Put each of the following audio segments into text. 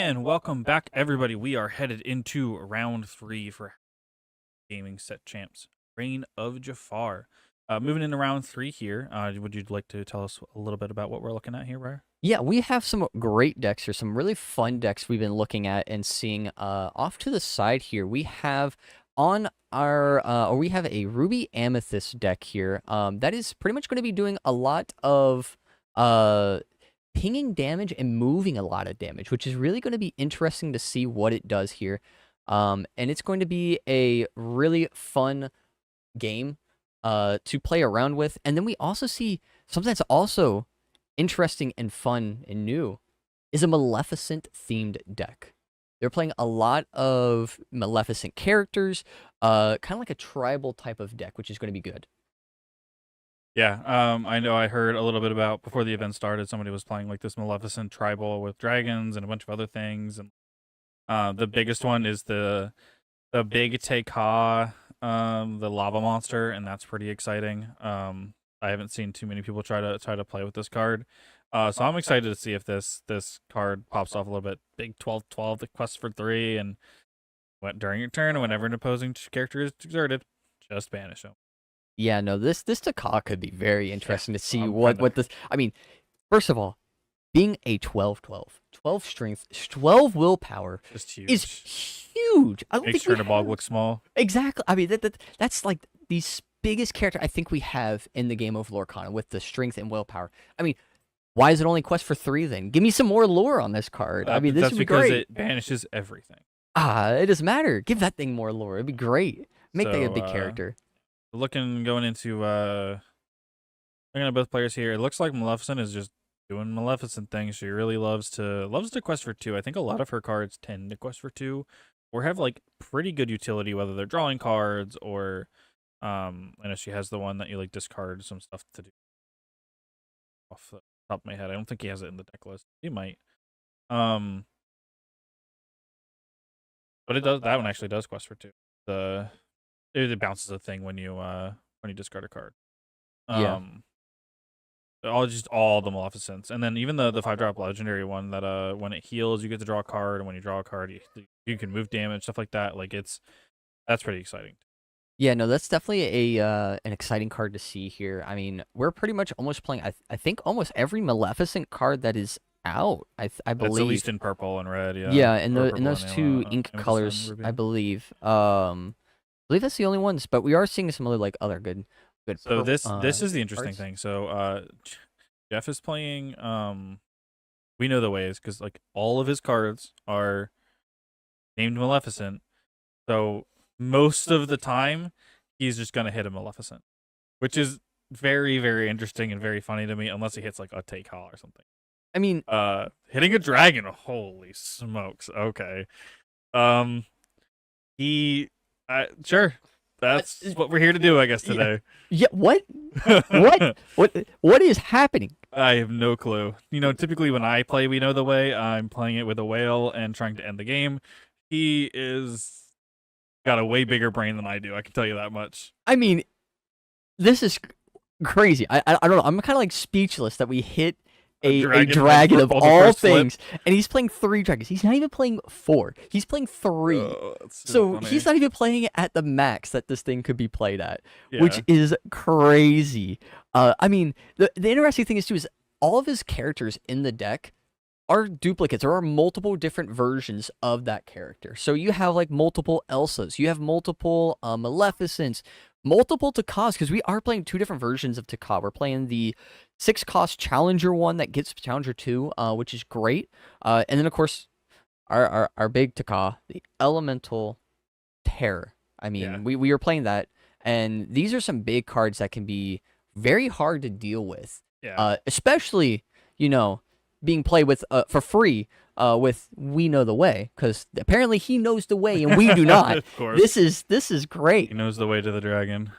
And welcome back, everybody. We are headed into round 3 for Gaming Set Champs, Reign of Jafar. Moving into round 3 here, would you like to tell us a little bit about what we're looking at here, Briar? Yeah, we have some great decks here, some really fun decks we've been looking at and seeing. Off to the side here, we have on our, or we have a Ruby Amethyst deck here. That is pretty much going to be doing a lot of pinging damage and moving a lot of damage, which is really going to be interesting to see what it does here. And it's going to be a really fun game to play around with. And then we also see something that's also interesting and fun and new is a Maleficent themed deck. They're playing a lot of Maleficent characters, kind of like a tribal type of deck, which is going to be good. Yeah, I know I heard a little bit about before the event started, somebody was playing like this Maleficent tribal with dragons and a bunch of other things. And the biggest one is the big Tekka, the lava monster, and that's pretty exciting. I haven't seen too many people try to play with this card. So I'm excited to see if this card pops off a little bit. Big 12/12, the quest for 3, and during your turn, whenever an opposing character is exerted, just banish them. Yeah, no, this Tekka could be very interesting to see I'm what this. I mean, first of all, being a 12/12, 12 strength, 12 willpower Just huge. is huge. I don't Makes think Chernobog look small. exactly. I mean, that's like the biggest character I think we have in the game of Lorcana with the strength and willpower. I mean, why is it only quest for 3 then? Give me some more lore on this card. I mean, this That's would be because great. it banishes everything. It doesn't matter. Give that thing more lore. It'd be great. Make that a So, big character. going into looking at both players here, it looks like Maleficent is just doing Maleficent things. She really loves to quest for 2. I think a lot of her cards tend to quest for 2, or have like pretty good utility, whether they're drawing cards or I know she has the one that you like discard some stuff to do. Off the top of my head, I don't think he has it in the deck list. He might. But it does, that one actually does quest for 2. It bounces a thing when you discard a card. Yeah. All the Maleficents, and then even the 5-drop legendary one that when it heals you get to draw a card, and when you draw a card you can move damage, stuff like that. Like that's pretty exciting. Yeah, no, that's definitely a an exciting card to see here. I mean, we're pretty much almost playing. I think almost every Maleficent card that is out. I It's at believe. least in purple and red, yeah. Yeah, in Or the in purple those and two ink amethyst and colors, ruby. I believe. I believe that's the only ones. But we are seeing some other good. So this is the interesting cards. thing. So Jeff is playing We Know the Ways, because like all of his cards are named Maleficent. So most of the time he's just gonna hit a Maleficent, which is very, very interesting and very funny to me, unless he hits like a Take or something. I mean, Hitting a dragon, holy smokes. Okay. He sure. That's what we're here to do, I guess, today. yeah. What? What is happening? I have no clue. You know, typically when I play We Know the Way, I'm playing it with a whale and trying to end the game. He is got a way bigger brain than I do, I can tell you that much. I mean, this is crazy. I don't know. I'm kind of like speechless that we hit a dragon of all things, and he's playing 3 dragons. He's not even playing 4. He's playing 3. So he's not even playing it at the max that this thing could be played at, which is crazy. I mean, the interesting thing is too is all of his characters in the deck are duplicates. There are multiple different versions of that character. So you have like multiple Elsas, you have multiple Maleficents, multiple Tekkas, because we are playing 2 different versions of Tekka. We're playing the 6-cost Challenger one that gets Challenger 2, which is great. And then of course our big Tekka, the Elemental Terror. I mean, we are playing that, and these are some big cards that can be very hard to deal with. Yeah. Especially, being played with for free with We Know the Way, because apparently he knows the way and we do not. Of course. This is great. He knows the way to the dragon.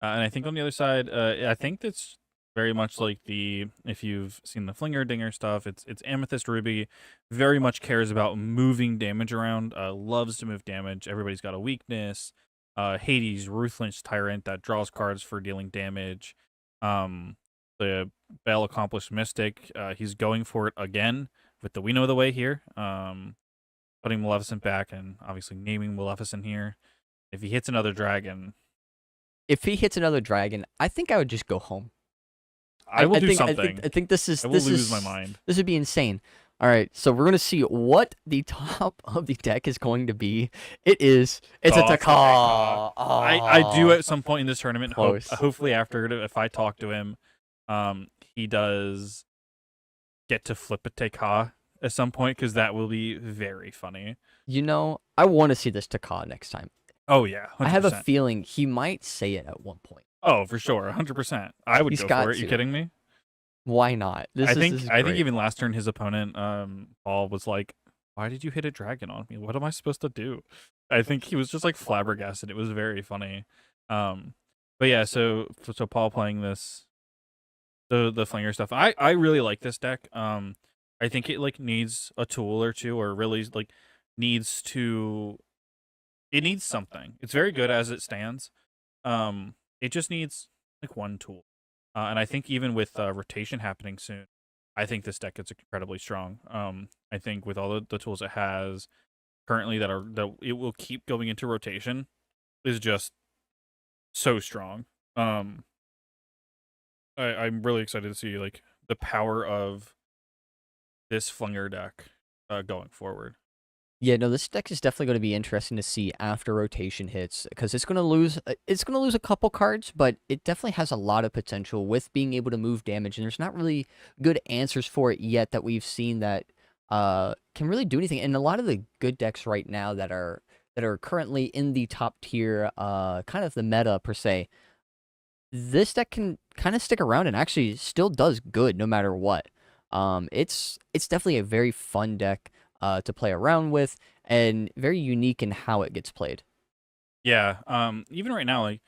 And I think on the other side, I think that's very much like if you've seen the Flinger Dinger stuff, it's Amethyst Ruby, very much cares about moving damage around, loves to move damage. Everybody's got a weakness. Hades, Ruthless Tyrant, that draws cards for dealing damage. The Bell Accomplished Mystic, he's going for it again with the We Know the Way here, putting Maleficent back and obviously naming Maleficent here. If he hits another dragon, If he hits another dragon, I think I would just go home. I will do I think something. I think this is I will lose my mind. this would be insane. All right, so we're gonna see what the top of the deck is going to be. It's a Taka. I do Oh, at some point in this tournament close. hopefully after if I talk to him, he does get to flip a Taka at some point because that will be very funny. You know, I want to see this Taka next time. Oh yeah, 100%. I have a feeling he might say it at one point. Oh, for sure, 100%. I would He's go got for it. to. You kidding me? Why not? This is I think great. even last turn his opponent, Paul was like, "Why did you hit a dragon on me? What am I supposed to do?" I think he was just like flabbergasted. It was very funny. But yeah, so Paul playing this, the flinger stuff. I really like this deck. I think it like needs a tool or two, or really like needs to. It needs something. It's very good as it stands. It just needs like one tool. And I think even with rotation happening soon, I think this deck is incredibly strong. I think with all the tools it has currently that it will keep going into rotation is just so strong. I'm really excited to see like the power of this flinger deck going forward. Yeah, no, this deck is definitely going to be interesting to see after rotation hits because it's going to lose. It's going to lose a couple cards, but it definitely has a lot of potential with being able to move damage. And there's not really good answers for it yet that we've seen that can really do anything. And a lot of the good decks right now that are currently in the top tier, kind of the meta per se, this deck can kind of stick around and actually still does good no matter what. It's definitely a very fun deck to play around with and very unique in how it gets played. Yeah. Even right now, like,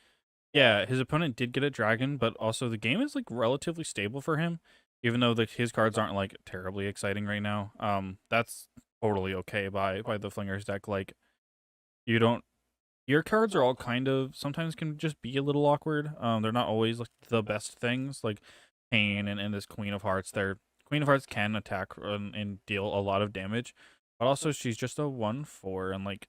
yeah, his opponent did get a dragon, but also the game is like relatively stable for him, even though like his cards aren't like terribly exciting right now. That's totally okay by the Flingers deck. Like, you don't your cards are all kind of sometimes can just be a little awkward. They're not always like the best things. Like Pain and this Queen of Hearts. Queen of Hearts can attack and deal a lot of damage, but also she's just a 1/4 and like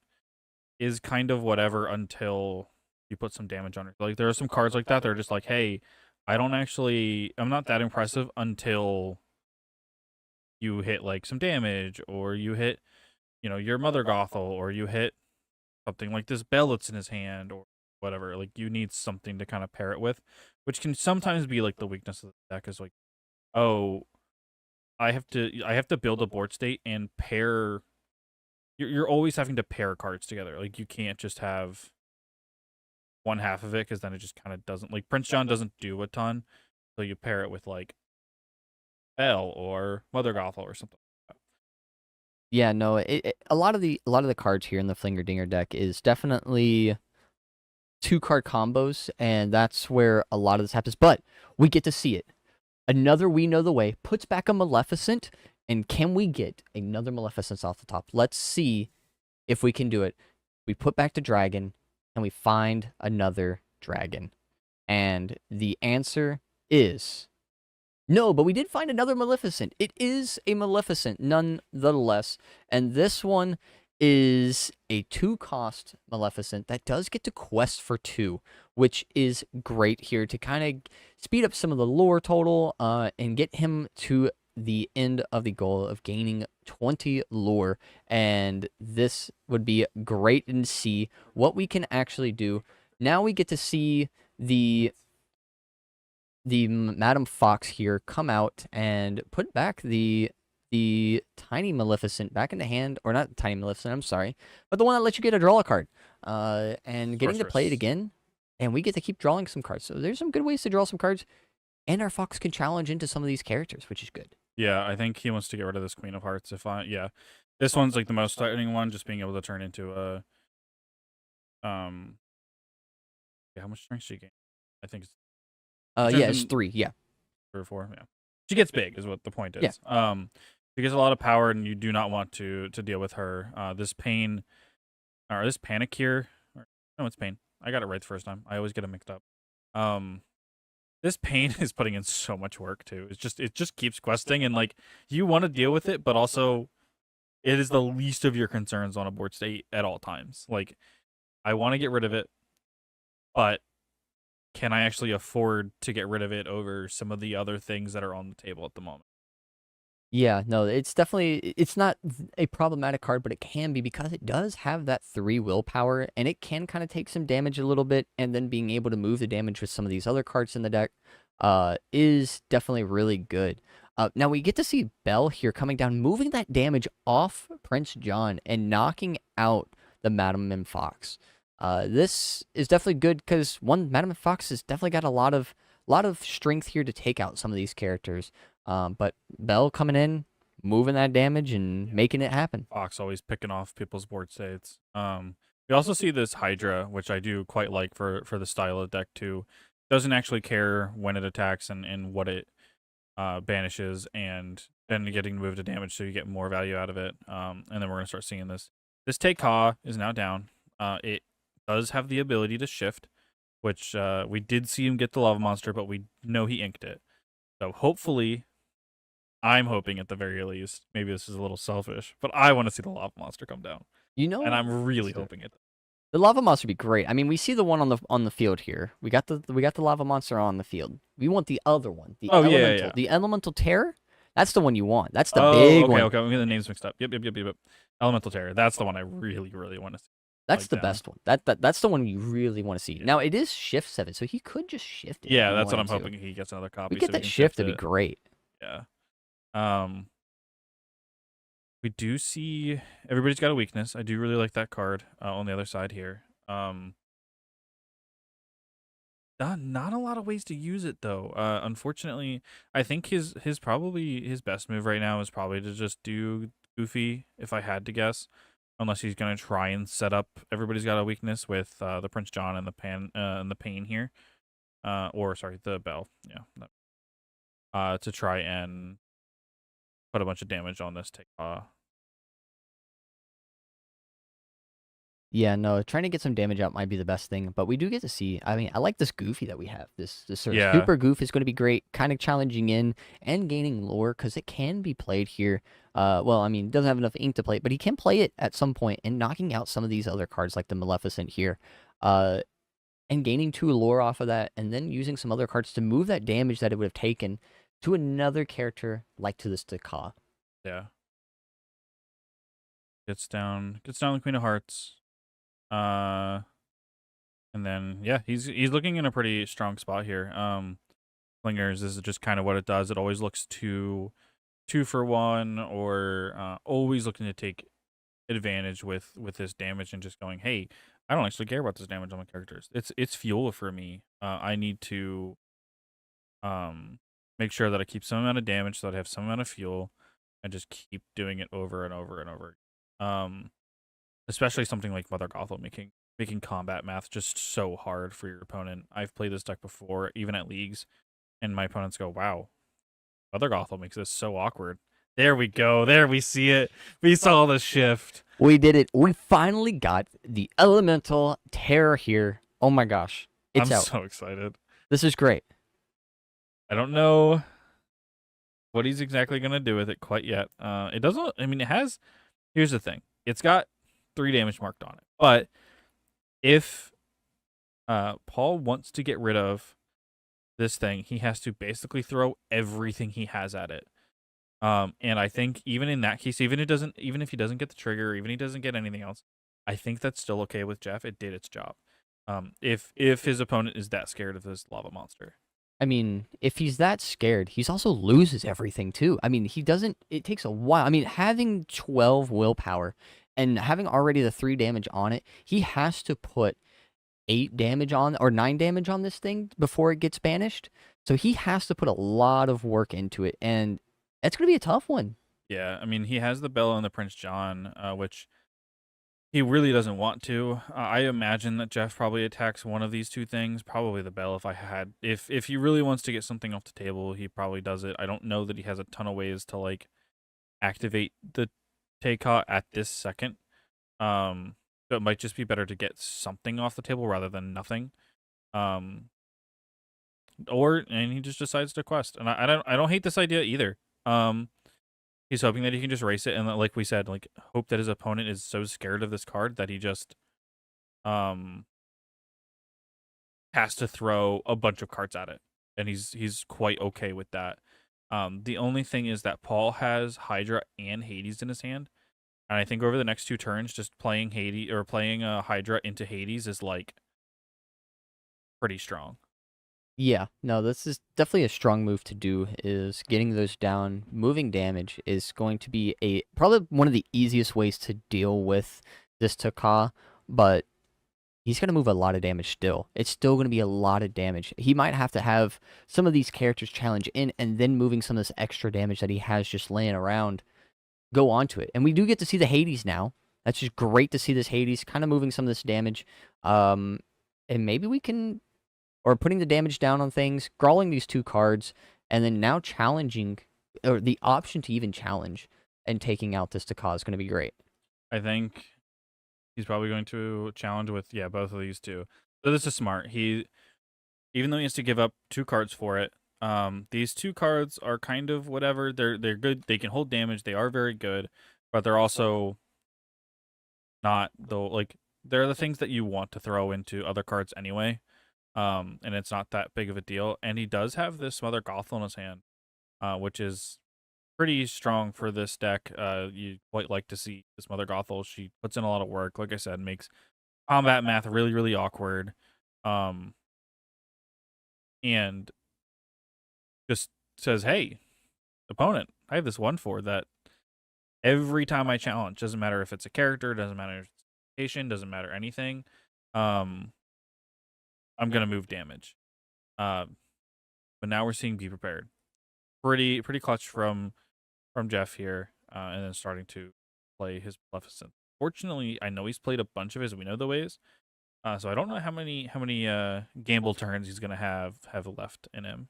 is kind of whatever until you put some damage on her. Like there are some cards like that. They're just like, hey, I'm not that impressive until you hit like some damage, or you hit, your Mother Gothel, or you hit something like this bell that's in his hand, or whatever. Like you need something to kind of pair it with, which can sometimes be like the weakness of the deck is like, oh, I have to build a board state and pair. You're always having to pair cards together. Like you can't just have one half of it because then it just kind of doesn't, like Prince John doesn't do a ton. So you pair it with like Bell or Mother Gothel or something. Yeah, no, a lot of the cards here in the Flinger Dinger deck is definitely 2-card combos, and that's where a lot of this happens. But we get to see it. Another We Know the Way puts back a Maleficent, and can we get another Maleficent off the top? Let's see if we can do it. We put back the dragon, and we find another dragon. And the answer is no, but we did find another Maleficent. It is a Maleficent nonetheless. And this one is a 2-cost Maleficent that does get to quest for 2, which is great here to kind of speed up some of the lore total and get him to the end of the goal of gaining 20 lore. And this would be great to see what we can actually do. Now we get to see the Madam Fox here come out and put back the tiny Maleficent back in the hand, or not tiny Maleficent, I'm sorry, but the one that lets you get a draw a card, and getting to play it again, and we get to keep drawing some cards. So there's some good ways to draw some cards, and our Fox can challenge into some of these characters, which is good. Yeah, I think he wants to get rid of this Queen of Hearts. This one's like the most threatening one, just being able to turn into a how much strength she gain? I think it's Yeah, it's 3, yeah. 3 or 4. Yeah, she gets big, is what the point is. Yeah. She gets a lot of power, and you do not want to deal with her. This Pain, or this Panic here. No, it's Pain. I got it right the first time. I always get it mixed up. This pain is putting in so much work too. It just keeps questing, and like you want to deal with it, but also it is the least of your concerns on a board state at all times. Like I want to get rid of it, but can I actually afford to get rid of it over some of the other things that are on the table at the moment? Yeah, no, it's definitely it's not a problematic card, but it can be because it does have that 3 willpower, and it can kind of take some damage a little bit, and then being able to move the damage with some of these other cards in the deck is definitely really good. Now we get to see Bell here coming down, moving that damage off Prince John and knocking out the Madam and Fox. This is definitely good because one Madam and Fox has definitely got a lot of strength here to take out some of these characters. But Bell coming in, moving that damage and making it happen. Fox always picking off people's board states. We also see this Hydra, which I do quite like for the style of deck too. Doesn't actually care when it attacks and what it banishes, and then getting moved to damage, so you get more value out of it. And then we're gonna start seeing this. This Take Ka is now down. It does have the ability to shift, which we did see him get the lava monster, but we know he inked it. So hopefully, I'm hoping at the very least, maybe this is a little selfish, but I want to see the lava monster come down, You and know, I'm really hoping it. the lava monster would be great. I mean, we see the one on the field here. We got the lava monster on the field. We want the other one, the Oh elemental, yeah. the elemental terror. That's the one you want. That's the Oh, big okay, one. okay. I'm getting the names mixed up. Yep. Elemental Terror. That's the one I really want to see. That's Like the down. best one. That's the one you really want to see. Yeah. Now it is shift 7, so he could just shift it. Yeah, that's what I'm hoping. He gets another copy. We get so that we can shift, shift that'd be great. Yeah. We do see everybody's got a weakness. I do really like that card on the other side here. Not a lot of ways to use it though. Unfortunately, I think his probably his best move right now is probably to just do Goofy, if I had to guess. Unless he's gonna try and set up everybody's got a weakness with the Prince John and the pain here. Or sorry, the Bell. Yeah. To try and put a bunch of damage on this take. Yeah, no, trying to get some damage out might be the best thing, but we do get to see. I mean, I like this Goofy that we have. This sort of Yeah. super goof is going to be great, kind of challenging in and gaining lore because it can be played here. Well, I mean, doesn't have enough ink to play it, but he can play it at some point and knocking out some of these other cards like the Maleficent here. And gaining 2 lore off of that, and then using some other cards to move that damage that it would have taken to another character like to this Ka. Yeah. Gets down the Queen of Hearts. And then yeah, he's looking in a pretty strong spot here. Flingers is just kind of what it does. It always looks to 2-for-1, or always looking to take advantage with this damage and just going, hey, I don't actually care about this damage on my characters. It's fuel for me. I need to make sure that I keep some amount of damage so that I have some amount of fuel, and just keep doing it over and over and over. Especially something like Mother Gothel making combat math just so hard for your opponent. I've played this deck before, even at leagues, and my opponents go, wow, Mother Gothel makes this so awkward. There we go. There we see it. We saw the shift. We did it. We finally got the elemental terror here. Oh my gosh. It's I'm out. so excited. This is great. I don't know what he's exactly going to do with it quite yet. It doesn't, I mean, it has, here's the thing. It's got 3 damage marked on it. But if Paul wants to get rid of this thing, he has to basically throw everything he has at it. And I think even in that case, even if he doesn't get the trigger, even if he doesn't get anything else, I think that's still okay with Jeff. It did its job. If his opponent is that scared of this lava monster. I mean, if he's that scared, he's also loses everything too. I mean, he doesn't, it takes a while. I mean, having 12 willpower and having already the 3 damage on it, he has to put 8 damage on or 9 damage on this thing before it gets banished. So he has to put a lot of work into it, and it's going to be a tough one. Yeah, I mean, he has the Bella and the Prince John, which he really doesn't want to. I imagine that Jeff probably attacks one of these 2 things, probably the Bell. If he really wants to get something off the table, he probably does it. I don't know that he has a ton of ways to like activate the Teika at this second. So it might just be better to get something off the table rather than nothing. and he just decides to quest. And I don't hate this idea either. He's hoping that he can just race it, and like we said, like hope that his opponent is so scared of this card that he just um has to throw a bunch of cards at it, and he's quite okay with that. The only thing is that Paul has Hydra and Hades in his hand, and I think over the next 2 turns, just playing Hades or playing Hydra into Hades is like pretty strong. Yeah, no, this is definitely a strong move to do, is getting those down. Moving damage is going to be probably one of the easiest ways to deal with this Taka, but he's going to move a lot of damage still. It's still going to be a lot of damage. He might have to have some of these characters challenge in, and then moving some of this extra damage that he has just laying around go onto it. And we do get to see the Hades now. That's just great to see this Hades kind of moving some of this damage. And maybe we can, or putting the damage down on things, crawling these 2 cards, and then now challenging, or the option to even challenge and taking out this Taka is going to be great. I think he's probably going to challenge with both of these two. So this is smart. Even though he has to give up 2 cards for it, these 2 cards are kind of whatever. They're good. They can hold damage. They are very good, but they're also not they're the things that you want to throw into other cards anyway. And it's not that big of a deal. And he does have this Mother Gothel in his hand, which is pretty strong for this deck. You quite like to see this Mother Gothel. She puts in a lot of work. Like I said, makes combat math really, really awkward. And just says, hey, opponent, I have this 1/4 that every time I challenge, doesn't matter if it's a character, doesn't matter if it's a location, doesn't matter anything, I'm gonna move damage. But now we're seeing Be Prepared. Pretty clutch from Jeff here, and then starting to play his Maleficent. Fortunately, I know he's played a bunch of his We Know the Ways, so I don't know how many gamble turns he's gonna have left in him.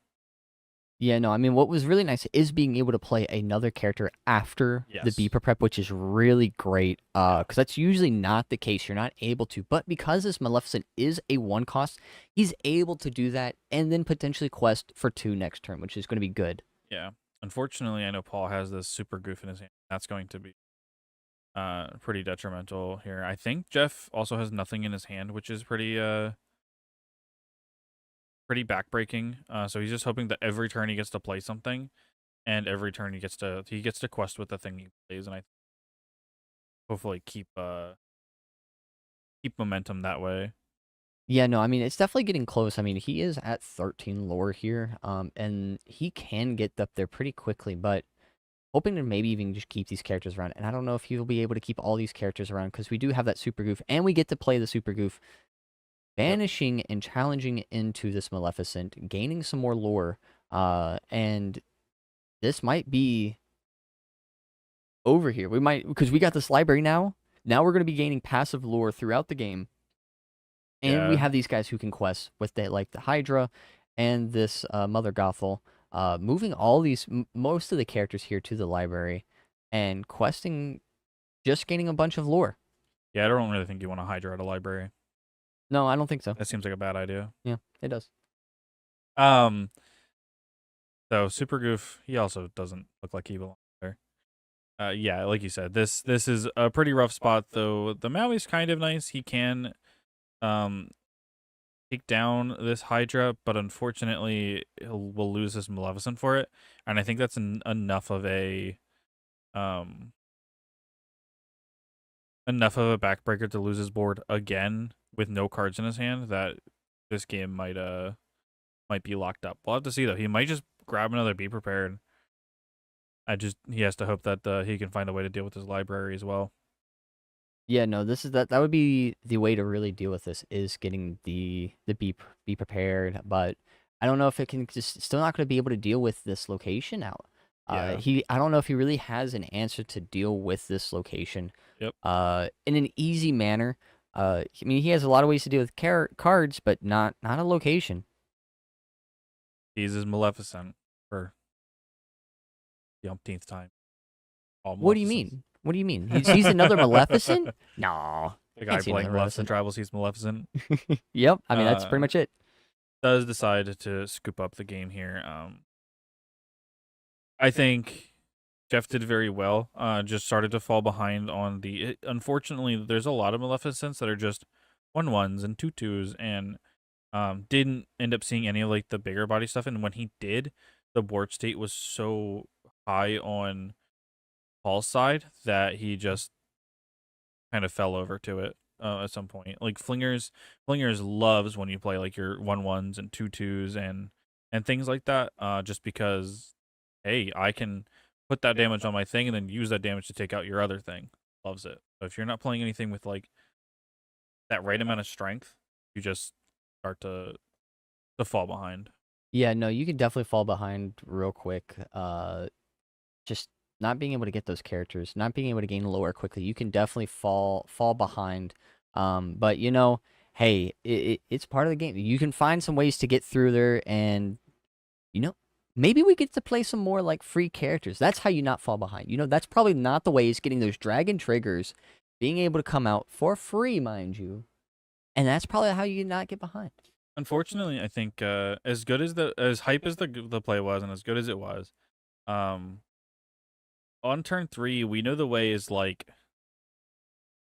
Yeah, no, I mean, what was really nice is being able to play another character after the Yes. Beeper Prep, which is really great, because that's usually not the case. You're not able to, but because this Maleficent is a 1 cost, he's able to do that and then potentially quest for 2 next turn, which is going to be good. Yeah. Unfortunately, I know Paul has this super goof in his hand. That's going to be pretty detrimental here. I think Jeff also has nothing in his hand, which is pretty backbreaking. So he's just hoping that every turn he gets to play something, and every turn he gets to quest with the thing he plays, and I hopefully keep momentum that way. Yeah, no, I mean, it's definitely getting close. I mean, he is at 13 lore here, and he can get up there pretty quickly, but hoping to maybe even just keep these characters around. And I don't know if he'll be able to keep all these characters around, because we do have that Super Goof, and we get to play the Super Goof, banishing and challenging into this Maleficent, gaining some more lore, and this might be over here. We might, because we got this library now. Now we're going to be gaining passive lore throughout the game. And we Yeah. have these guys who can quest with the Hydra and this Mother Gothel, moving all these most of the characters here to the library and questing, just gaining a bunch of lore. Yeah, I don't really think you want to Hydra at a library. No, I don't think so. That seems like a bad idea. Yeah, it does. So Super Goof, he also doesn't look like he belongs there. Yeah, like you said, this is a pretty rough spot, though. The Maui's kind of nice. He can take down this Hydra, but unfortunately, we'll lose this Maleficent for it. And I think that's enough of a backbreaker to lose his board again with no cards in his hand, that this game might be locked up. We'll have to see, though. He might just grab another Be Prepared. He has to hope that he can find a way to deal with his library as well. Yeah, no, this is that would be the way to really deal with this, is getting the be prepared, but I don't know if it can, just still not going to be able to deal with this location out. Yeah. I don't know if he really has an answer to deal with this location. Yep. In an easy manner. I mean, he has a lot of ways to deal with cards, but not a location. He's his Maleficent for the umpteenth time. What do you mean? What do you mean? He's another Maleficent? No. The guy playing Maleficent Tribal sees Maleficent. Yep. I mean, that's pretty much it. does decide to scoop up the game here. I think Jeff did very well. Just started to fall behind on unfortunately, there's a lot of Maleficents that are just 1/1s and 2/2s, and didn't end up seeing any of like the bigger body stuff. And when he did, the board state was so high on Paul's side that he just kind of fell over to it at some point. Like Flingers loves when you play like your 1/1s and 2/2s and things like that. Just because, hey, I can put that damage on my thing and then use that damage to take out your other thing. Loves it. But if you're not playing anything with like that right amount of strength, you just start to fall behind. Yeah, no, you can definitely fall behind real quick. Just not being able to get those characters, not being able to gain lore quickly, you can definitely fall behind. But hey, it's part of the game. You can find some ways to get through there, and you know, maybe we get to play some more like free characters. That's how you not fall behind. That's probably not the way. Is getting those dragon triggers, being able to come out for free, mind you, and that's probably how you not get behind. Unfortunately, I think as good as as hype as the play was and as good as it was, um, on turn 3, we know the way is like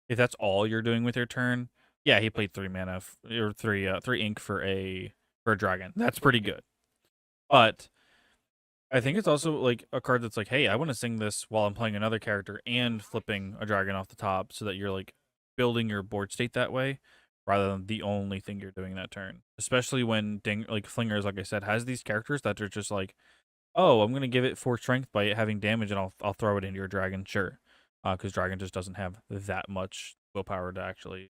if that's all you're doing with your turn. Yeah, he played 3 mana or 3 ink for a dragon. That's pretty good. But I think it's also like a card that's like, hey, I want to sing this while I'm playing another character and flipping a dragon off the top, so that you're like building your board state that way rather than the only thing you're doing that turn. Especially when like Flingers, like I said, has these characters that are just like, oh, I'm gonna give it 4 strength by it having damage, and I'll throw it into your dragon, sure, because dragon just doesn't have that much willpower to actually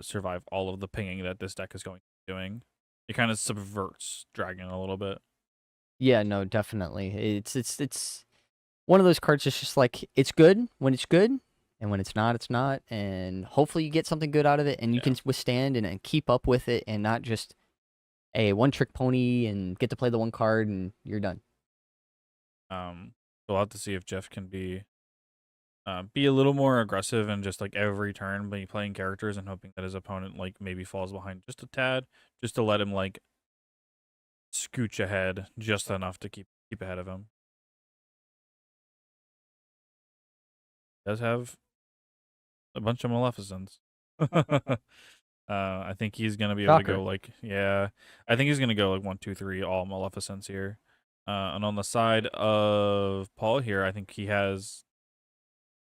survive all of the pinging that this deck is going to be doing. It kind of subverts dragon a little bit. Yeah, no, definitely. It's one of those cards that's just like it's good when it's good, and when it's not, it's not. And hopefully you get something good out of it, and you Yeah. can withstand and keep up with it, and not just a one-trick pony and get to play the one card and you're done. We'll have to see if Jeff can be a little more aggressive and just like every turn be playing characters and hoping that his opponent like maybe falls behind just a tad, just to let him like scooch ahead just enough to keep ahead of him. Does have a bunch of Maleficents. I think he's gonna be able to Shocker. go like, yeah, I think he's gonna go like 1, 2, 3 all Maleficents here. And on the side of Paul here, I think he has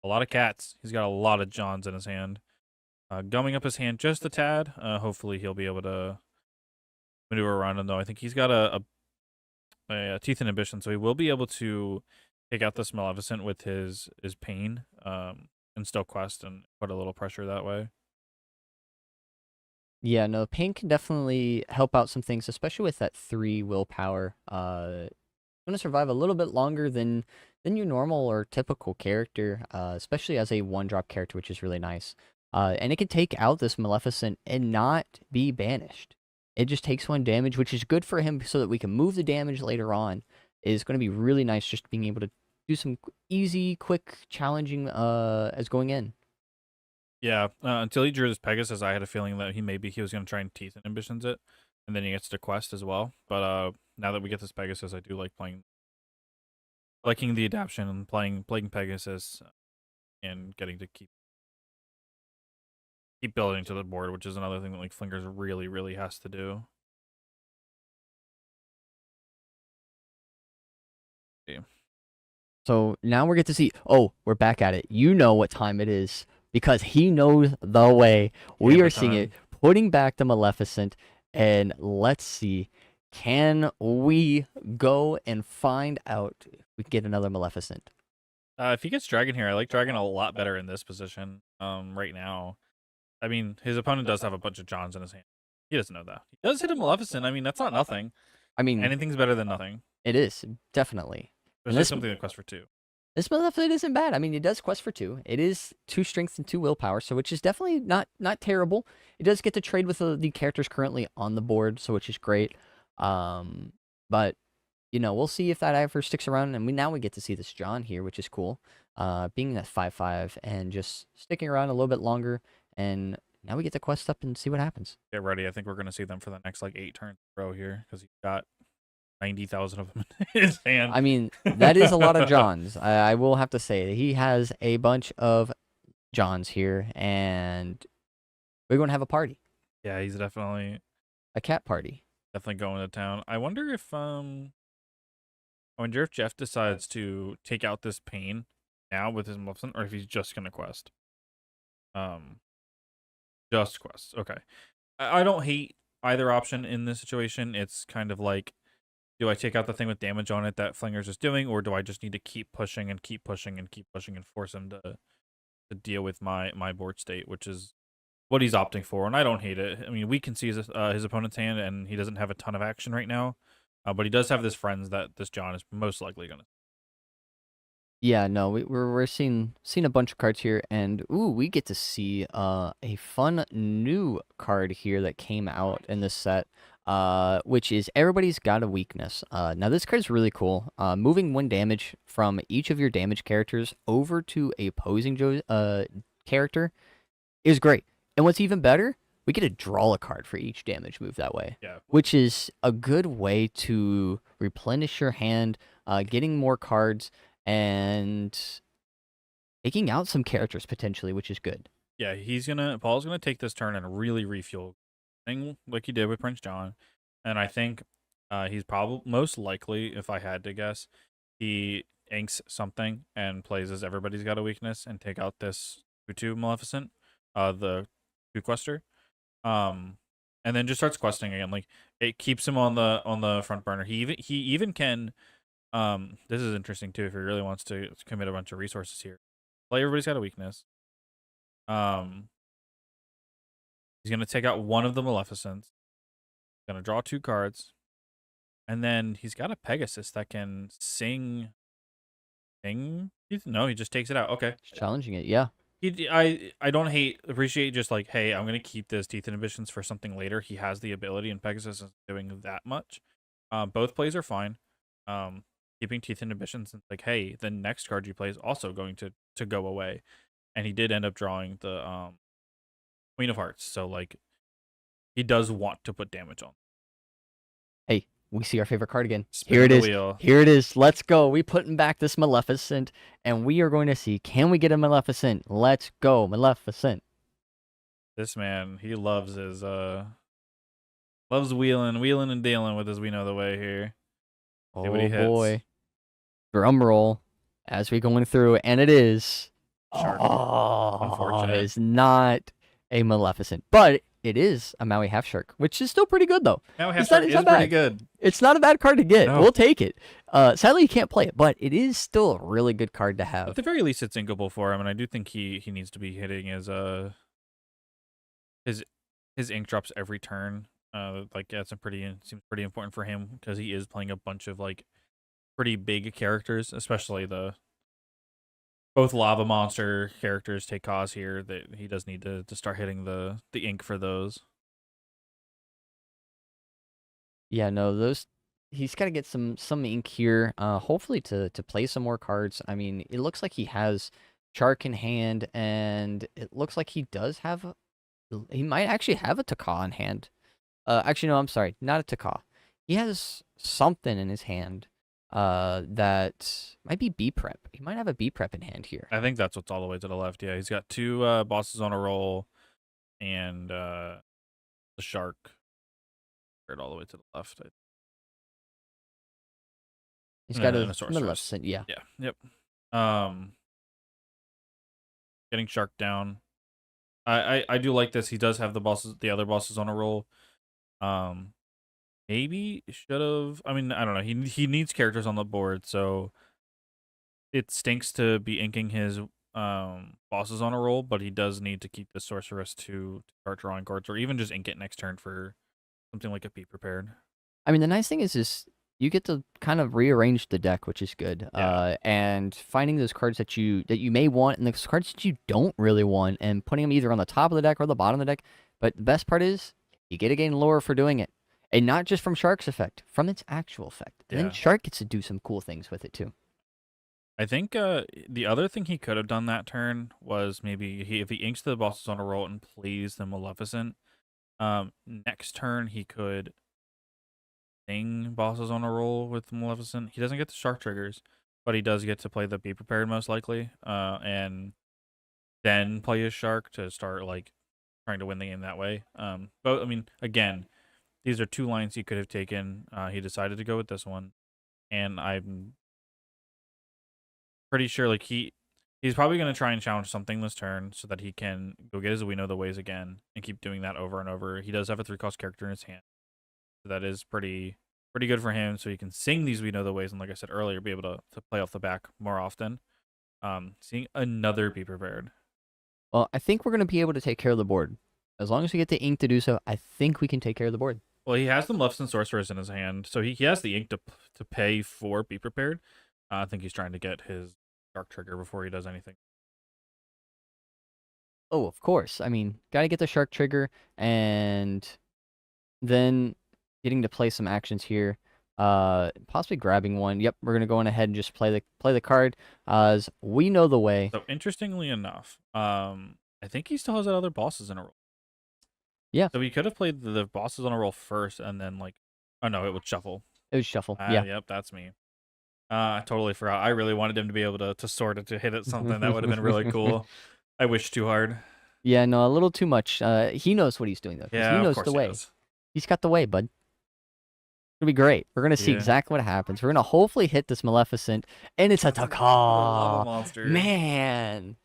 a lot of cats. He's got a lot of Johns in his hand. Gumming up his hand just a tad. Hopefully he'll be able to maneuver around him, though. I think he's got a teeth inhibition, so he will be able to take out this Maleficent with his pain, and still quest and put a little pressure that way. Yeah, no, pain can definitely help out some things, especially with that 3 willpower. Gonna survive a little bit longer than your normal or typical character, especially as a 1-drop character, which is really nice. And it can take out this Maleficent and not be banished. It just takes 1 damage, which is good for him so that we can move the damage later on. Is going to be really nice just being able to do some easy, quick, challenging as going in. Yeah, until he drew this Pegasus, I had a feeling that he was going to try and teeth inhibitions it, and then he gets to quest as well. But now that we get this Pegasus, I do liking the adaptation and playing Pegasus and getting to keep building to the board, which is another thing that like Flingers really has to do. Yeah. So now we get to see. Oh, we're back at it. You know what time it is because he knows the way. We Hammer are seeing it, time. putting back the Maleficent, and let's see. Can we go and find out if we can get another Maleficent? If he gets Dragon here, I like Dragon a lot better in this position. Right now, I mean, his opponent does have a bunch of Johns in his hand. He doesn't know that. He does hit a Maleficent. I mean, that's not nothing. I mean, Anything's better than nothing. it is definitely. And Especially something that quests for 2. this Maleficent isn't bad. I mean, it does quest for 2. It is 2 strength and 2 willpower, so which is definitely not terrible. It does get to trade with the characters currently on the board, so which is great. But we'll see if that ever sticks around, and now we get to see this John here, which is cool. Being that 5/5 and just sticking around a little bit longer and Now we get to quest up and see what happens. Get ready. I think we're gonna see them for the next like 8 turns in a row here because he's got 90,000 of them in his hand. I mean, that is a lot of Johns. I will have to say he has a bunch of Johns here, and we're going to have a party, Yeah, he's definitely a cat party. going to town. I wonder if Jeff decides to take out this pain now with his Maleficent, or if he's just gonna quest. Just quests. Okay. I don't hate either option in this situation. It's kind of like, do I take out the thing with damage on it that Flinger's just doing, or do I just need to keep pushing and keep pushing and keep pushing and force him to deal with my board state, which is what he's opting for, and I don't hate it. I mean, we can see his opponent's hand, and he doesn't have a ton of action right now, but he does have this friends that this John is most likely gonna. Yeah, no, we're seeing a bunch of cards here, and ooh, we get to see a fun new card here that came out in this set, which is Everybody's Got a Weakness. Now this card is really cool. Moving 1 damage from each of your damage characters over to a opposing character is great. And what's even better, we get to draw a card for each damage move that way. Yeah. Which is a good way to replenish your hand, getting more cards, and taking out some characters potentially, which is good. Yeah, Paul's gonna take this turn and really refuel, thing like he did with Prince John, and I think he's probably most likely, if I had to guess, he inks something and plays as Everybody's Got a Weakness and take out this 2/2 Maleficent, the 2 quester, and then just starts questing again. Like, it keeps him on the front burner. He even can. This is interesting too if he really wants to commit a bunch of resources here. Play Everybody's Got a Weakness. He's gonna take out one of the Maleficents. Gonna draw 2 cards, and then he's got a Pegasus that can sing. Sing? No, he just takes it out. Okay, Challenging it, yeah. I don't appreciate just like, hey, I'm gonna keep those teeth inhibitions for something later. He has the ability, and Pegasus isn't doing that much. Both plays are fine. Keeping teeth inhibitions, and like, hey, the next card you play is also going to go away, and he did end up drawing the Queen of Hearts, so like, he does want to put damage on. Hey, we see our favorite card again. Spin Here it the is. wheel. Here it is. Let's go. We putting back this Maleficent, and we are going to see, can we get a Maleficent? Let's go, Maleficent. This man, he loves his loves wheeling and dealing with his We Know the Way here. See what he Oh hits. boy. Drum roll as we going through, and it is Shark. Oh, Unfortunate. it's not a Maleficent, but it is a Maui Half Shark, which is still pretty good though. Now It's Half not is pretty bad. good. It's not a bad card to get. No. We'll take it. Sadly, you can't play it, but it is still a really good card to have. At the very least, it's inkable for him, and I do think he needs to be hitting his ink drops every turn. Like, that's seems pretty important for him because he is playing a bunch of like pretty big characters, especially both lava monster characters take cause here. That he does need to start hitting the ink for those. Yeah, no, those he's got to get some ink here. Hopefully to play some more cards. I mean, it looks like he has Shark in hand, and it looks like he does have. He might actually have a Taka in hand. Actually, no, I'm sorry, not a Taka. He has something in his hand. That might be B prep. He might have a B prep in hand here. I think that's what's all the way to the left. Yeah, he's got 2 bosses on a roll, and the shark all the way to the left. He's got and a a sorceress. Maleficent, yeah. Yeah. Yep. Getting shark down. I do like this. He does have the other bosses on a roll. Maybe should have. I mean, I don't know. He needs characters on the board, so it stinks to be inking his bosses on a roll, but he does need to keep the sorceress to start drawing cards, or even just ink it next turn for something like a Be Prepared. I mean, the nice thing is you get to kind of rearrange the deck, which is good. Yeah. And finding those cards that you may want and those cards that you don't really want, and putting them either on the top of the deck or the bottom of the deck. But the best part is you get to gain lore for doing it, and not just from Shark's effect, from its actual effect. And then Yeah. Shark gets to do some cool things with it too. I think the other thing he could have done that turn was maybe if he inks the bosses on a roll and plays the Maleficent. Next turn he could sing bosses on a roll with Maleficent. He doesn't get the shark triggers, but he does get to play the Be Prepared most likely. And then play his shark to start like trying to win the game that way. But I mean, again, these are two lines he could have taken. He decided to go with this one, and I'm pretty sure like he's probably going to try and challenge something this turn so that he can go get his We Know the Ways again and keep doing that over and over. He does have a 3-cost character in his hand, so that is pretty good for him. So he can sing these We Know the Ways, and like I said earlier, be able to play off the back more often. Seeing another Be Prepared. Well, I think we're going to be able to take care of the board. As long as we get the ink to do so, I think we can take care of the board. Well, he has the Maleficent Sorceress in his hand, so he has the ink to pay for Be Prepared. I think he's trying to get his Dark Trigger before he does anything. Oh, of course. I mean, got to get the shark trigger and then getting to play some actions here. Possibly grabbing one. Yep, we're gonna go on ahead and just play the card. As we know the way. So interestingly enough, I think he still has other bosses in a roll. Yeah. So he could have played the bosses on a roll first, and then like, oh no, it would shuffle. It was shuffle. Yeah. Yep, that's me. I totally forgot. I really wanted him to be able to sort it to hit it something that would have been really cool. I wish too hard. Yeah, no, a little too much. He knows what he's doing though. Yeah, he knows of course the he way. does. He's got the way, bud. It'll be great. We're gonna see Yeah. exactly what happens. We're gonna hopefully hit this Maleficent, and it's a Lava Taka. monster. Man,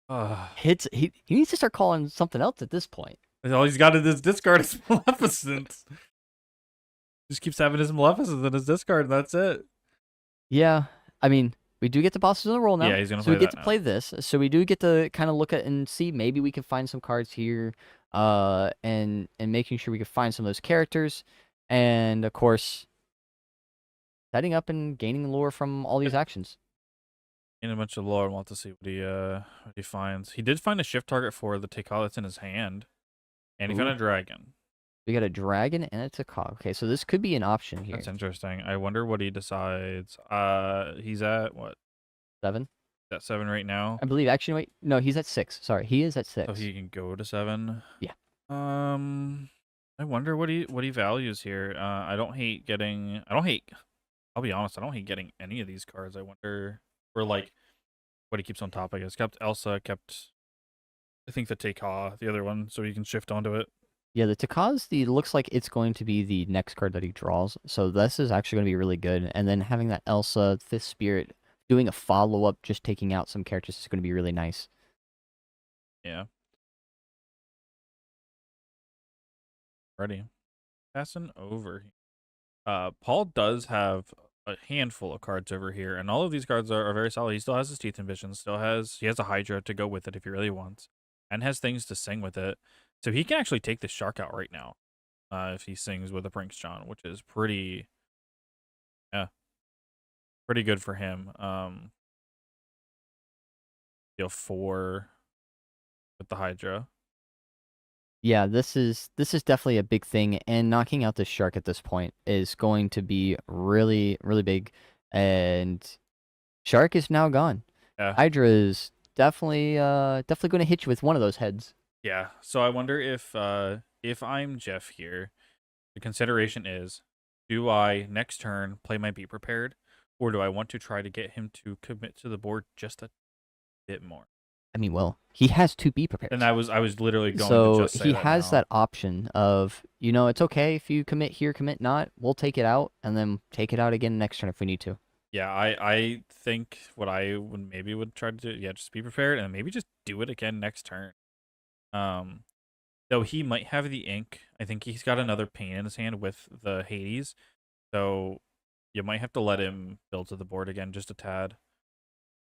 Ugh. he needs to start calling something else at this point. All he's got in his discard is Maleficent. Just keeps having his Maleficent in his discard, and that's it. Yeah, I mean, we do get the bosses on the roll now. Yeah, he's gonna so we play get that to now. play this. So we do get to kind of look at and see maybe we can find some cards here, and making sure we can find some of those characters, and of course, setting up and gaining lore from all these actions. In a bunch of lore, and we'll have to see what he finds. He did find a shift target for the Tekal that's in his hand, and he found Ooh. a dragon. We got a dragon and a Taka. Okay, so this could be an option here. That's interesting. I wonder what he decides. He's at what? 7. At 7 right now. I believe. Actually, wait. No, he's at 6. Sorry, he is at 6. So he can go to 7. Yeah. I wonder what he values here. I don't hate getting. I don't hate. I'll be honest. I don't hate getting any of these cards. I wonder, or like, what he keeps on top. I guess kept Elsa. Kept. I think the Tekka, the other one, so he can shift onto it. Yeah, the Takaz, looks like it's going to be the next card that he draws. So this is actually going to be really good. And then having that Elsa, Fifth Spirit, doing a follow-up, just taking out some characters is going to be really nice. Yeah. Ready. Passing over. Paul does have a handful of cards over here, and all of these cards are very solid. He still has his Teeth and Vision, he has a Hydra to go with it if he really wants, and has things to sing with it. So he can actually take the shark out right now, if he sings with a Prince John, which is pretty good for him. Deal 4 with the Hydra. Yeah, this is definitely a big thing, and knocking out this shark at this point is going to be really, really big. And shark is now gone. Yeah. Hydra is definitely going to hit you with one of those heads. Yeah. So I wonder if I'm Jeff here, the consideration is, do I next turn play my Be Prepared, or do I want to try to get him to commit to the board just a bit more? I mean, well, he has to be prepared. And I was literally going so to just say he that has now. that option of, it's okay if you commit here, commit not. We'll take it out and then take it out again next turn if we need to. Yeah, I think what I would try to do, just be prepared and maybe just do it again next turn. Though he might have the ink. I think he's got another pain in his hand with the Hades. So you might have to let him build to the board again just a tad.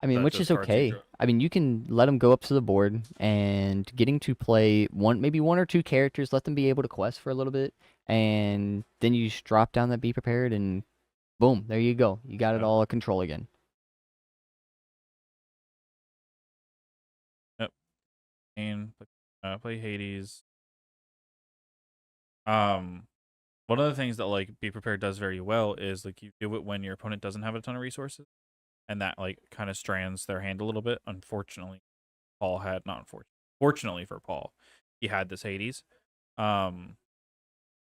I mean, which is okay. I mean, you can let them go up to the board and getting to play maybe one or two characters, let them be able to quest for a little bit, and then you just drop down that Be Prepared, and boom, there you go. You got it all under control again. Yep. And play Hades. One of the things that like Be Prepared does very well is like you do it when your opponent doesn't have a ton of resources. and that like kind of strands their hand a little bit. Unfortunately, Paul had not unfortunately. Fortunately for Paul, he had this Hades, um,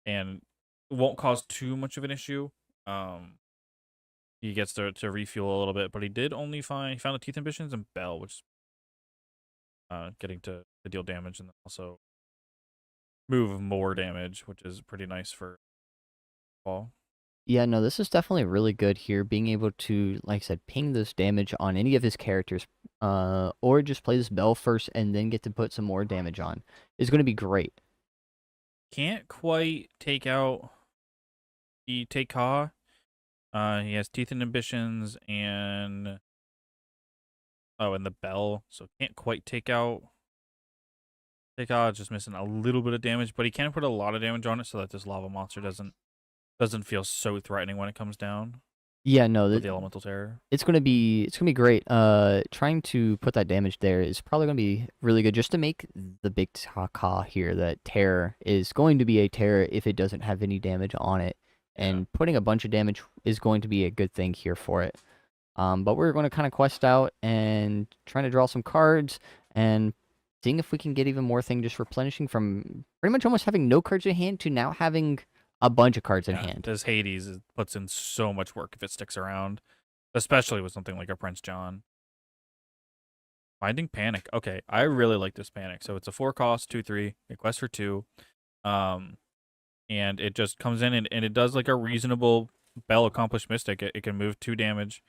and won't cause too much of an issue. Um, he gets to refuel a little bit, but he found the Teeth Ambitions and Bell, which is getting to deal damage and also move more damage, which is pretty nice for Paul. Yeah, no, this is definitely really good here. Being able to, like I said, ping this damage on any of his characters, or just play this Bell first and then get to put some more damage on is going to be great. Can't quite take out the Teika. He has Teeth Inhibitions and and the Bell, so can't quite take out Teika. Just missing a little bit of damage, but he can put a lot of damage on it so that this lava monster doesn't feel so threatening when it comes down Yeah, no, with the Elemental Terror. it's gonna be great. Trying to put that damage there is probably gonna be really good just to make the big Taka here. That terror is going to be a terror if it doesn't have any damage on it, Yeah. and putting a bunch of damage is going to be a good thing here for it. But we're going to kind of quest out and trying to draw some cards and seeing if we can get even more thing, just replenishing from pretty much almost having no cards in hand to now having a bunch of cards in Yeah, hand. this Hades puts in so much work if it sticks around, especially with something like a Prince John. Finding Panic. Okay, I really like this Panic. So it's a 4 cost, 2/3, a quest for 2. Um, and it just comes in and it does like a reasonable Bell Accomplished Mystic. It can move 2 damage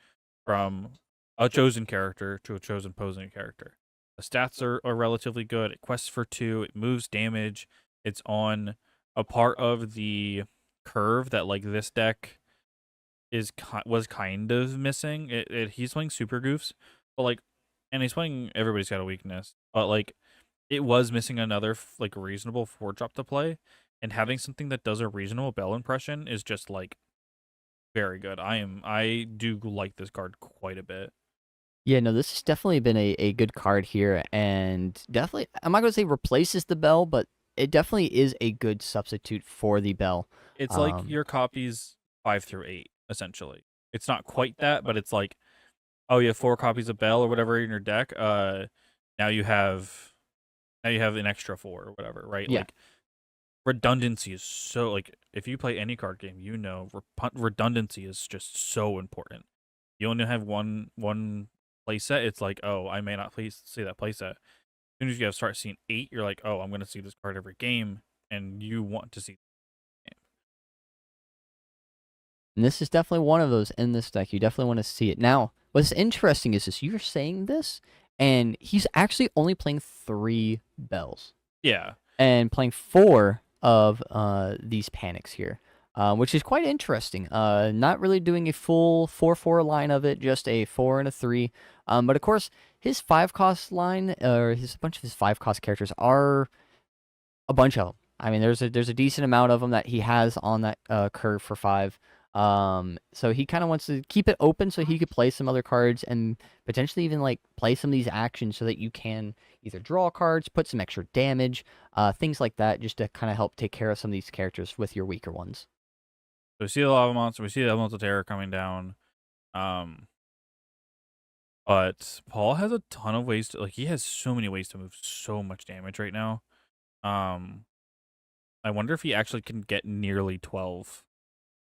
from a chosen character to a chosen opposing character. The stats are relatively good. It quests for 2. It moves damage. It's on a part of the curve that like this deck was kind of missing. He's playing super goofs, but like, and he's playing everybody's got a weakness, but like, it was missing another like reasonable 4 drop to play, and having something that does a reasonable Bell impression is just like very good. I do like this card quite a bit. Yeah, no, this has definitely been a good card here, and definitely, I'm not going to say replaces the Bell, but it definitely is a good substitute for the Bell. It's like Um, your copies 5 through 8 essentially. It's not quite that, but it's like, oh, you have 4 copies of Bell or whatever in your deck. Now you have an extra 4 or whatever, right? yeah. Like redundancy is so like if you play any card game, redundancy is just so important. You only have one playset. It's like, oh, I may not see that playset. As soon as you have start seeing 8, you're like, oh, I'm gonna see this card every game, and you want to see the game. And this is definitely one of those in this deck. You definitely want to see it. Now, what's interesting is this: you're saying this, and he's actually only playing 3 Bells Yeah, and playing 4 of these Panics here, which is quite interesting. Not really doing a full 4/4 line of it, just a 4 and a 3. But of course, his 5 cost line, or a bunch of his 5 cost characters are a bunch of them. I mean, there's a decent amount of them that he has on that curve for 5. So he kind of wants to keep it open so he could play some other cards and potentially even like play some of these actions so that you can either draw cards, put some extra damage, things like that, just to kind of help take care of some of these characters with your weaker ones. so we see the lava monster, we see the elemental terror coming down. Um, but Paul has a ton of ways to like. He has so many ways to move so much damage right now. Um, I wonder if he actually can get nearly 12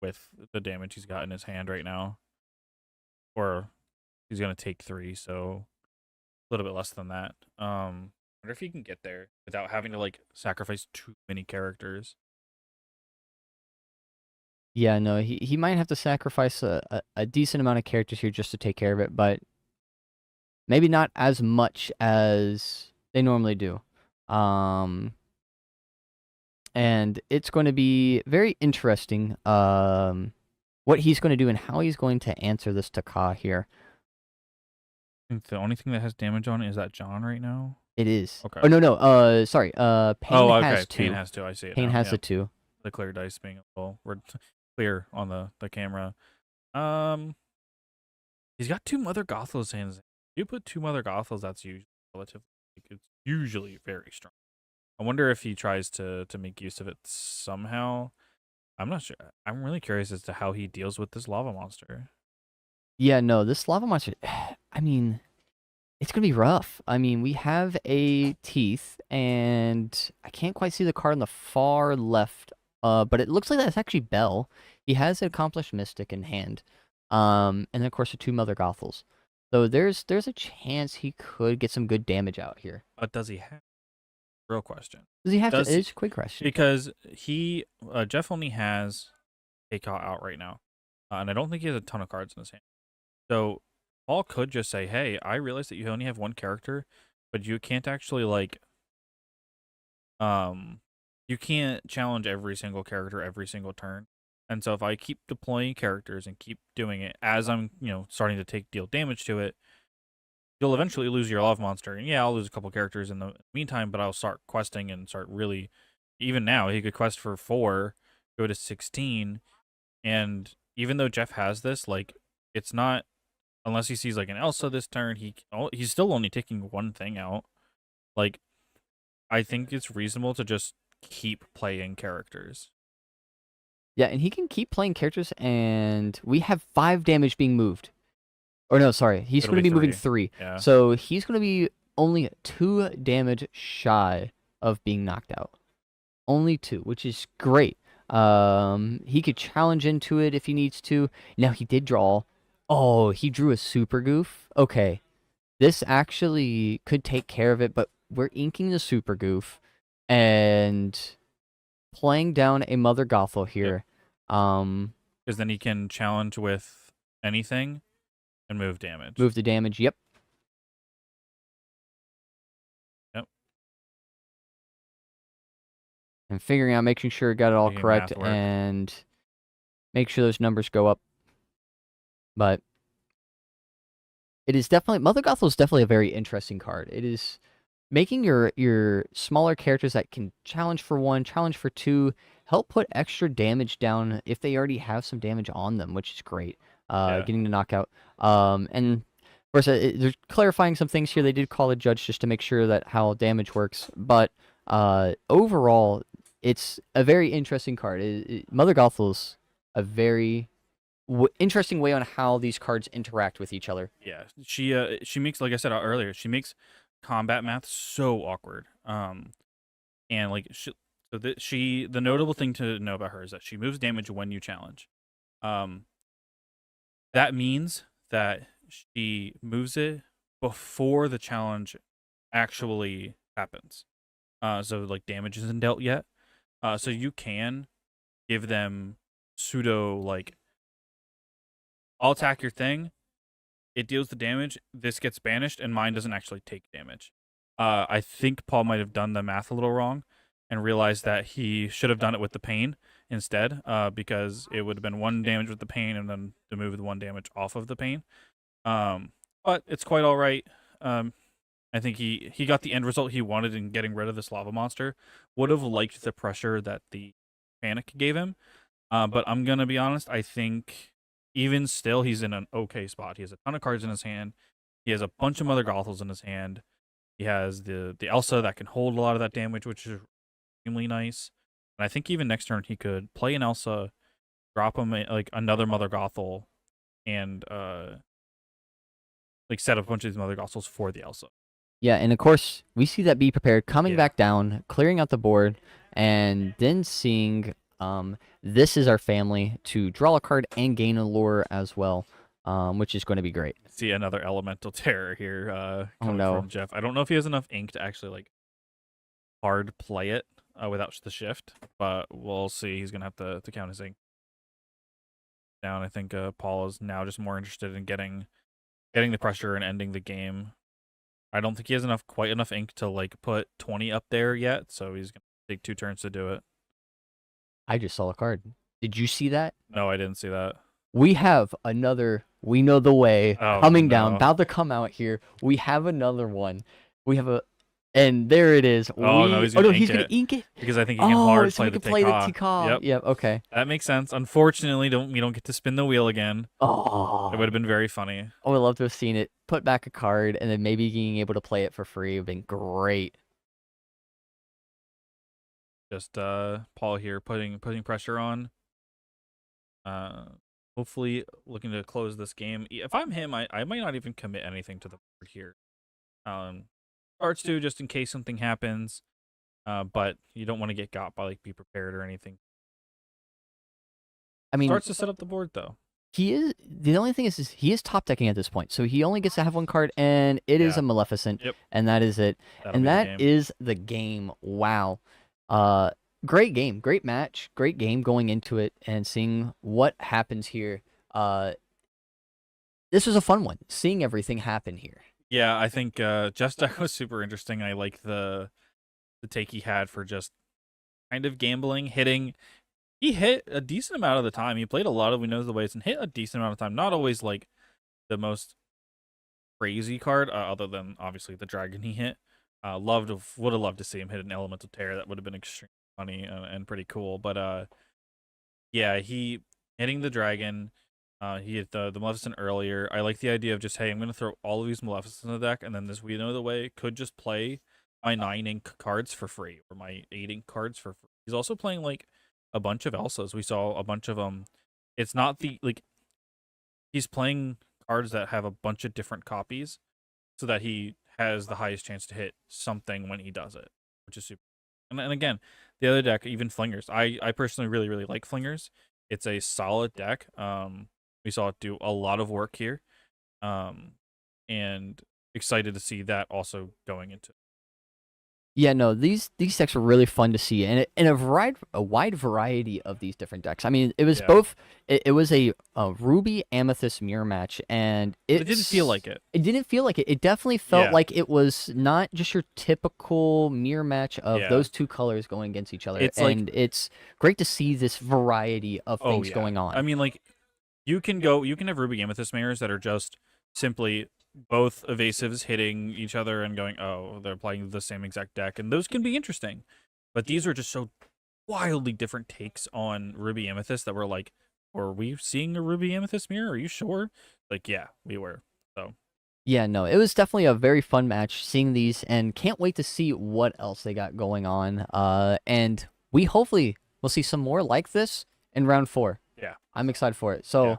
with the damage he's got in his hand right now, or he's gonna take 3, so a little bit less than that. Wonder if he can get there without having to like sacrifice too many characters. Yeah, no, he might have to sacrifice a decent amount of characters here just to take care of it, but maybe not as much as they normally do. Um, and it's going to be very interesting what he's going to do and how he's going to answer this Taka here. I think the only thing that has damage on it is that John right now. It is. Okay. Oh no no. Sorry. Pain Oh, has okay. Pain 2. has 2. I see it Pain now. has Yeah. the 2. The clear dice being a little clear on the camera. Um, he's got 2 Mother Gothels in his hand. If you put 2 Mother Gothels, that's usually relatively. It's usually very strong. I wonder if he tries to make use of it somehow. I'm not sure. I'm really curious as to how he deals with this lava monster. Yeah, no, this lava monster. I mean, it's gonna be rough. I mean, we have a teeth, and I can't quite see the card on the far left. But it looks like that's actually Bell. He has an accomplished mystic in hand. And then of course the two Mother Gothels. So there's a chance he could get some good damage out here. But does he have? Real question. Does he have to? Does he? It's a quick question. Because Jeff only has Takeout out right now, and I don't think he has a ton of cards in his hand. So Paul could just say, "Hey, I realize that you only have one character, but you can't actually um, you can't challenge every single character every single turn. And so if I keep deploying characters and keep doing it as I'm, starting to deal damage to it, you'll eventually lose your love monster. And yeah, I'll lose a couple characters in the meantime, but I'll start questing and start really. Even now, he could quest for 4, go to 16, and even though Jeff has this, like, it's not unless he sees like an Elsa this turn, he's still only taking one thing out. Like, I think it's reasonable to just keep playing characters. Yeah, and he can keep playing characters, and we have 5 damage being moved. Or no, sorry, he's It'll going to be be moving 3. 3. Yeah. So he's going to be only 2 damage shy of being knocked out. Only 2, which is great. He could challenge into it if he needs to. Now he did draw. Oh, he drew a super goof. Okay, this actually could take care of it, but we're inking the super goof and playing down a Mother Gothel here. Because then he can challenge with anything and move damage. Move the damage. Yep. Yep. And figuring out, making sure I got it all Making correct, math work. and make sure those numbers go up. But it is definitely, Mother Gothel is definitely a very interesting card. It is making your smaller characters that can challenge for 1, challenge for 2, help put extra damage down if they already have some damage on them, which is great. Yeah. Getting the knockout. And of course, they're clarifying some things here. They did call a judge just to make sure that how damage works. But overall, it's a very interesting card. Mother Gothel's a very interesting way on how these cards interact with each other. Yeah. She makes, like I said earlier, she makes combat math so awkward. And like the notable thing to know about her is that she moves damage when you challenge. That means that she moves it before the challenge actually happens. So like damage isn't dealt yet. So you can give them pseudo like, I'll attack your thing, it deals the damage, this gets banished, and mine doesn't actually take damage. I think Paul might have done the math a little wrong and realized that he should have done it with the pain instead, because it would have been 1 damage with the pain and then to move the 1 damage off of the pain. But it's quite all right. I think he got the end result he wanted in getting rid of this lava monster. Would have liked the pressure that the panic gave him. But I'm going to be honest, I think even still he's in an okay spot. He has a ton of cards in his hand. He has a bunch of Mother Gothels in his hand. He has the Elsa that can hold a lot of that damage, which is extremely nice. And I think even next turn he could play an Elsa, drop him like another Mother Gothel, and like set up a bunch of these Mother Gothels for the Elsa. Yeah, and of course, we see that Be Prepared coming back down, clearing out the board, and then seeing this is our family to draw a card and gain a lure as well, which is going to be great. See another Elemental Terror here coming no. from Jeff. I don't know if he has enough ink to actually like hard play it without the shift, but we'll see. He's going to have to count his ink down. I think Paul is now just more interested in getting the pressure and ending the game. I don't think he has quite enough ink to like put 20 up there yet, so he's gonna take 2 turns to do it. I just saw a card. Did you see that? No, I didn't see that. We have another We Know the Way coming down, about to come out here. We have another one. We have a, and there it is. No, he's gonna ink it because I think he can hard so play we can play the Tikal. Yep. Okay. That makes sense. Unfortunately, we don't get to spin the wheel again. Oh, it would have been very funny. I would love to have seen it. Put back a card and then maybe being able to play it for free would have been great. Just Paul here putting pressure on. hopefully looking to close this game. If I'm him, I might not even commit anything to the board here. Starts to just in case something happens. But you don't want to get got by like be prepared or anything. I mean, Starts to set up the board though. he is the only thing is he is top decking at this point, so he only gets to have one card, and it is Yeah. a Maleficent, Yep. and that is it. That'll And be the that game. is the game. Wow. Great game, great match, great game going into it, and seeing what happens here. This was a fun one, seeing everything happen here. Yeah, I think Just Deck was super interesting. I like the take he had for just kind of gambling, hitting. He hit a decent amount of the time. He played a lot of We Knows the Ways and hit a decent amount of time. Not always like the most crazy card, other than obviously the dragon he hit. Would have loved to see him hit an elemental tear. That would have been extremely funny and pretty cool. But yeah, he hitting the dragon. He hit the Maleficent earlier. I like the idea of just, hey, I'm gonna throw all of these Maleficents in the deck, and then this We Know the Way could just play my 9 ink cards for free or my 8 ink cards for free. He's also playing like a bunch of Elsas. We saw a bunch of them. It's not the like he's playing cards that have a bunch of different copies, so that he has the highest chance to hit something when he does it, which is super. And again, the other deck, even Flingers. I personally really like Flingers. It's a solid deck. We saw it do a lot of work here, and excited to see that also going into. Yeah, no, these decks are really fun to see, and a wide variety of these different decks. I mean, it was Yeah. both. It was a Ruby Amethyst mirror match, and It didn't feel like it. It didn't feel like it. It definitely felt Yeah. like it was not just your typical mirror match of Yeah. those two colors going against each other. It's and it's great to see this variety of things going on. I mean, like you can have Ruby Amethyst mirrors that are just simply both evasives hitting each other and going, oh, they're playing the same exact deck, and those can be interesting. But these are just so wildly different takes on Ruby Amethyst that we're like, were we seeing a Ruby Amethyst mirror? Are you sure? Like, yeah, we were. So Yeah, no, it was definitely a very fun match seeing these, and can't wait to see what else they got going on. And we hopefully will see some more like this in round 4. Yeah. I'm excited for it. So. Yeah.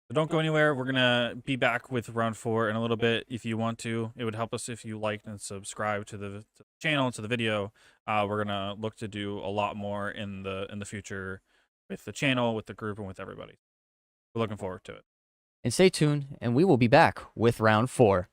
So don't go anywhere. We're going to be back with round 4 in a little bit if you want to. It would help us if you liked and subscribed to the channel, to the video. We're going to look to do a lot more in the future with the channel, with the group, and with everybody. We're looking forward to it. And stay tuned, and we will be back with round 4.